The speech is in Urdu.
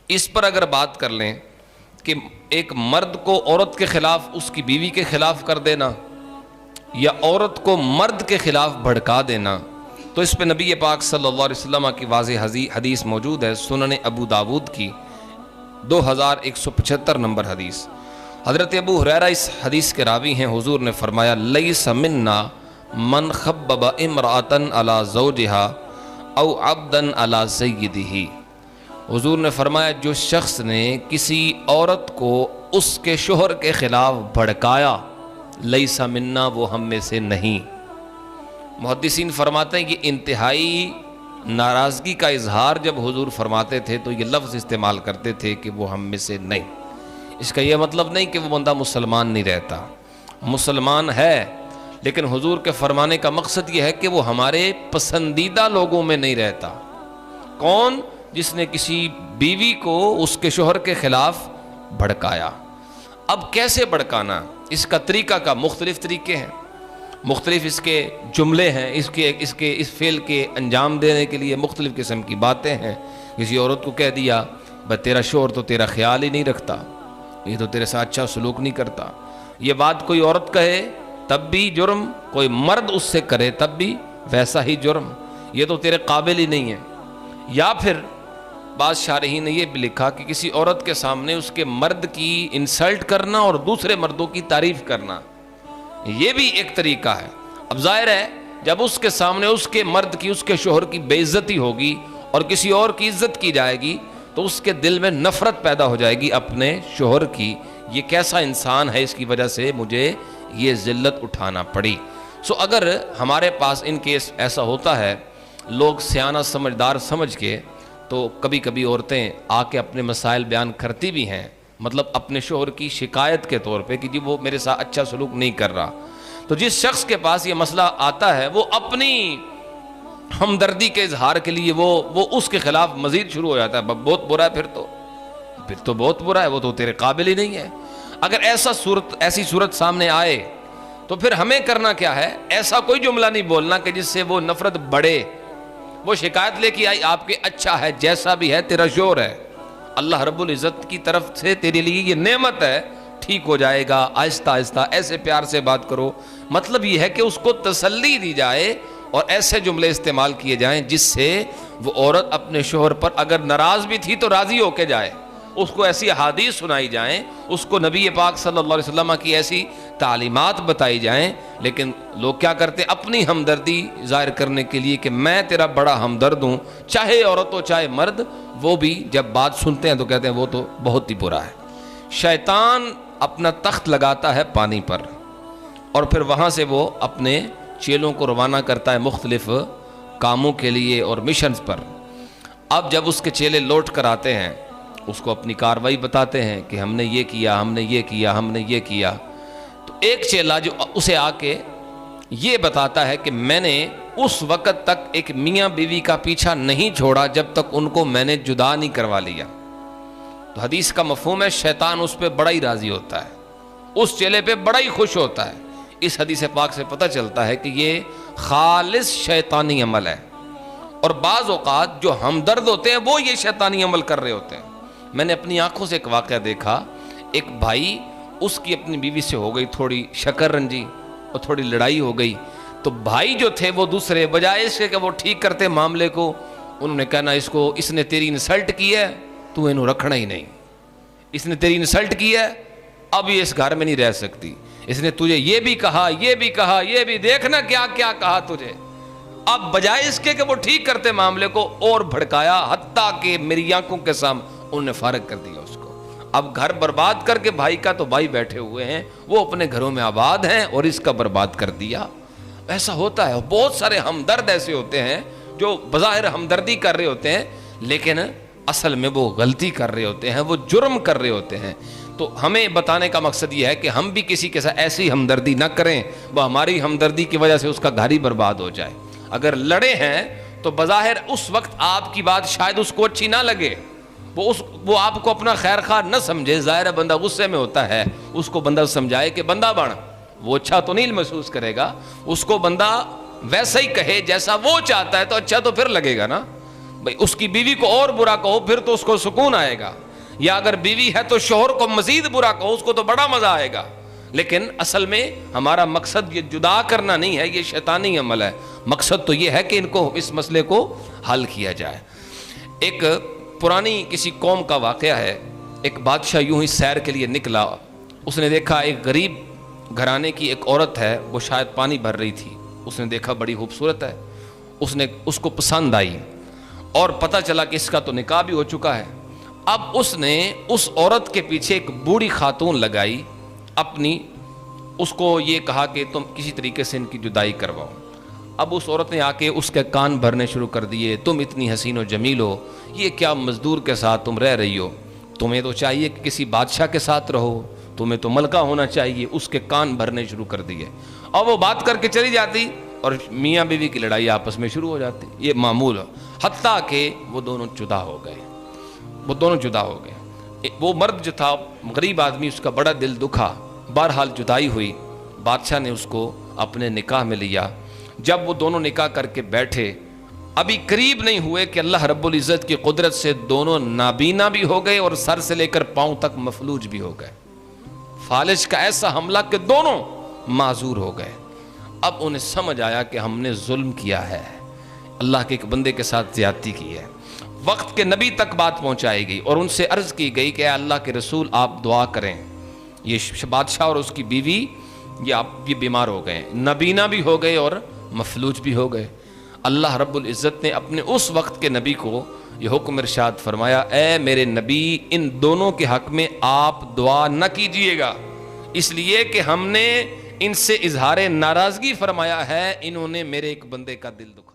اس پر اگر بات کر لیں کہ ایک مرد کو عورت کے خلاف اس کی بیوی کے خلاف کر دینا یا عورت کو مرد کے خلاف بھڑکا دینا، تو اس پہ نبی پاک صلی اللہ علیہ وسلم کی واضح حدیث موجود ہے، سنن ابو داود کی 2175 نمبر حدیث۔ حضرت ابو ہریرہ اس حدیث کے راوی ہیں، حضور نے فرمایا لیس منا من خبب امرأۃ علی زوجہا او عبدا علی سیدہ۔ حضور نے فرمایا جو شخص نے کسی عورت کو اس کے شوہر کے خلاف بھڑکایا، لیس منا، وہ ہم میں سے نہیں۔ محدثین فرماتے ہیں کہ انتہائی ناراضگی کا اظہار جب حضور فرماتے تھے تو یہ لفظ استعمال کرتے تھے کہ وہ ہم میں سے نہیں۔ اس کا یہ مطلب نہیں کہ وہ بندہ مسلمان نہیں رہتا، مسلمان ہے، لیکن حضور کے فرمانے کا مقصد یہ ہے کہ وہ ہمارے پسندیدہ لوگوں میں نہیں رہتا۔ کون؟ جس نے کسی بیوی کو اس کے شوہر کے خلاف بھڑکایا۔ اب کیسے بھڑکانا؟ اس کا طریقہ کا مختلف طریقے ہیں، مختلف اس کے جملے ہیں، اس فعل کے انجام دینے کے لیے مختلف قسم کی باتیں ہیں۔ کسی عورت کو کہہ دیا بھائی تیرا شوہر تو تیرا خیال ہی نہیں رکھتا، یہ تو تیرے ساتھ اچھا سلوک نہیں کرتا، یہ بات کوئی عورت کہے تب بھی جرم، کوئی مرد اس سے کرے تب بھی ویسا ہی جرم، یہ تو تیرے قابل ہی نہیں ہے۔ یا پھر بعض شارحین نے یہ بھی لکھا کہ کسی عورت کے سامنے اس کے مرد کی انسلٹ کرنا اور دوسرے مردوں کی تعریف کرنا، یہ بھی ایک طریقہ ہے۔ اب ظاہر ہے جب اس کے سامنے اس کے مرد کی، اس کے شوہر کی بے عزتی ہوگی اور کسی اور کی عزت کی جائے گی تو اس کے دل میں نفرت پیدا ہو جائے گی اپنے شوہر کی، یہ کیسا انسان ہے، اس کی وجہ سے مجھے یہ ذلت اٹھانا پڑی۔ اگر ہمارے پاس ان کیس ایسا ہوتا ہے، لوگ سیانہ سمجھدار سمجھ کے، تو کبھی کبھی عورتیں آ کے اپنے مسائل بیان کرتی بھی ہیں، مطلب اپنے شوہر کی شکایت کے طور پہ کہ جی وہ میرے ساتھ اچھا سلوک نہیں کر رہا۔ تو جس شخص کے پاس یہ مسئلہ آتا ہے وہ اپنی ہمدردی کے اظہار کے لیے وہ اس کے خلاف مزید شروع ہو جاتا ہے، بہت برا ہے، پھر تو بہت برا ہے، وہ تو تیرے قابل ہی نہیں ہے۔ اگر ایسی صورت سامنے آئے تو پھر ہمیں کرنا کیا ہے؟ ایسا کوئی جملہ نہیں بولنا کہ جس سے وہ نفرت بڑھے۔ وہ شکایت لے کے آئی آپ کے، اچھا ہے جیسا بھی ہے تیرا شوہر ہے، اللہ رب العزت کی طرف سے تیرے لیے یہ نعمت ہے، ٹھیک ہو جائے گا، آہستہ آہستہ ایسے پیار سے بات کرو۔ مطلب یہ ہے کہ اس کو تسلی دی جائے اور ایسے جملے استعمال کیے جائیں جس سے وہ عورت اپنے شوہر پر اگر ناراض بھی تھی تو راضی ہو کے جائے، اس کو ایسی احادیث سنائی جائیں، اس کو نبی پاک صلی اللہ علیہ وسلم کی ایسی تعلیمات بتائی جائیں۔ لیکن لوگ کیا کرتے ہیں؟ اپنی ہمدردی ظاہر کرنے کے لیے کہ میں تیرا بڑا ہمدرد ہوں، چاہے عورت ہو چاہے مرد، وہ بھی جب بات سنتے ہیں تو کہتے ہیں وہ تو بہت ہی برا ہے۔ شیطان اپنا تخت لگاتا ہے پانی پر اور پھر وہاں سے وہ اپنے چیلوں کو روانہ کرتا ہے مختلف کاموں کے لیے اور مشنز پر۔ اب جب اس کے چیلے لوٹ کر آتے ہیں، اس کو اپنی کاروائی بتاتے ہیں کہ ہم نے یہ کیا، ہم نے یہ کیا، ہم نے یہ کیا، تو ایک چیلا جو اسے آ کے یہ بتاتا ہے کہ میں نے اس وقت تک ایک میاں بیوی کا پیچھا نہیں چھوڑا جب تک ان کو میں نے جدا نہیں کروا لیا۔ تو حدیث کا مفہوم ہے شیطان اس پہ بڑا ہی راضی ہوتا ہے، اس چیلے پہ بڑا ہی خوش ہوتا ہے۔ اس حدیث پاک سے پتہ چلتا ہے کہ یہ خالص شیطانی عمل ہے، اور بعض اوقات جو ہمدرد ہوتے ہیں وہ یہ شیطانی عمل کر رہے ہوتے ہیں۔ میں نے اپنی آنکھوں سے ایک واقعہ دیکھا، ایک بھائی، اس کی اپنی بیوی سے ہو گئی تھوڑی شکر رنجی اور تھوڑی لڑائی ہو گئی، تو بھائی جو تھے وہ دوسرے بجائے اس کے کہ وہ ٹھیک کرتے معاملے کو، انہوں نے کہنا اس نے تیری انسلٹ کی ہے، تو انہوں رکھنا ہی نہیں، اس نے تیری انسلٹ کی ہے، اب یہ اس گھر میں نہیں رہ سکتی، اس نے تجھے یہ بھی کہا، یہ بھی کہا، یہ بھی دیکھنا کیا کیا کہا تجھے۔ اب بجائے اس کے کہ وہ ٹھیک کرتے معاملے کو اور بھڑکایا، حتیٰ کہ میری آنکھوں کے سامنے انہوں نے فارغ کر دیا اس کو۔ اب گھر برباد کر کے بھائی کا، تو بھائی بیٹھے ہوئے ہیں، وہ اپنے گھروں میں آباد ہیں اور اس کا برباد کر دیا۔ ایسا ہوتا ہے، بہت سارے ہمدرد ایسے ہوتے ہیں جو بظاہر ہمدردی کر رہے ہوتے ہیں لیکن اصل میں وہ غلطی کر رہے ہوتے ہیں، وہ جرم کر رہے ہوتے ہیں۔ تو ہمیں بتانے کا مقصد یہ ہے کہ ہم بھی کسی کے ساتھ ایسی ہمدردی نہ کریں، وہ ہماری ہمدردی کی وجہ سے اس کا گھر ہی برباد ہو جائے۔ اگر لڑے ہیں تو بظاہر اس وقت آپ کی بات شاید اس کو اچھی نہ لگے، وہ آپ کو اپنا خیر خواہ نہ سمجھے، ظاہر بندہ غصے میں ہوتا ہے، اس کو بندہ سمجھائے کہ بندہ بن، وہ اچھا تو نہیں محسوس کرے گا، اس کو بندہ ویسا ہی کہے جیسا وہ چاہتا ہے تو اچھا تو پھر لگے گا نا۔ بھئی اس کی بیوی کو اور برا کہو پھر تو اس کو سکون آئے گا، یا اگر بیوی ہے تو شوہر کو مزید برا کہو، اس کو تو بڑا مزہ آئے گا۔ لیکن اصل میں ہمارا مقصد یہ جدا کرنا نہیں ہے، یہ شیطانی عمل ہے، مقصد تو یہ ہے کہ ان کو اس مسئلے کو حل کیا جائے۔ ایک پرانی کسی قوم کا واقعہ ہے، ایک بادشاہ یوں ہی سیر کے لیے نکلا، اس نے دیکھا ایک غریب گھرانے کی ایک عورت ہے، وہ شاید پانی بھر رہی تھی، اس نے دیکھا بڑی خوبصورت ہے، اس کو پسند آئی، اور پتہ چلا کہ اس کا تو نکاح بھی ہو چکا ہے۔ اب اس نے اس عورت کے پیچھے ایک بوڑھی خاتون لگائی، اپنی اس کو یہ کہا کہ تم کسی طریقے سے ان کی جدائی کرواؤ۔ اب اس عورت نے آ کے اس کے کان بھرنے شروع کر دیے، تم اتنی حسین و جمیل ہو، یہ کیا مزدور کے ساتھ تم رہ رہی ہو، تمہیں تو چاہیے کہ کسی بادشاہ کے ساتھ رہو، تمہیں تو ملکہ ہونا چاہیے۔ اس کے کان بھرنے شروع کر دیے، اور وہ بات کر کے چلی جاتی، اور میاں بیوی کی لڑائی آپس میں شروع ہو جاتی، یہ معمول ہے، حتیٰ کہ وہ دونوں جدا ہو گئے۔ وہ مرد جو تھا غریب آدمی، اس کا بڑا دل دکھا، بہرحال جدائی ہوئی، بادشاہ نے اس کو اپنے نکاح میں لیا۔ جب وہ دونوں نکاح کر کے بیٹھے، ابھی قریب نہیں ہوئے کہ اللہ رب العزت کی قدرت سے دونوں نابینا بھی ہو گئے اور سر سے لے کر پاؤں تک مفلوج بھی ہو گئے۔ فالج کا ایسا حملہ کہ دونوں معذور ہو گئے۔ اب انہیں سمجھ آیا کہ ہم نے ظلم کیا ہے، اللہ کے ایک بندے کے ساتھ زیادتی کی ہے۔ وقت کے نبی تک بات پہنچائی گئی اور ان سے عرض کی گئی کہ اے اللہ کے رسول آپ دعا کریں، یہ بادشاہ اور اس کی بیوی یہ بیمار ہو گئے، نابینا بھی ہو گئے اور مفلوج بھی ہو گئے۔ اللہ رب العزت نے اپنے اس وقت کے نبی کو یہ حکم ارشاد فرمایا، اے میرے نبی ان دونوں کے حق میں آپ دعا نہ کیجئے گا، اس لیے کہ ہم نے ان سے اظہار ناراضگی فرمایا ہے، انہوں نے میرے ایک بندے کا دل دکھایا۔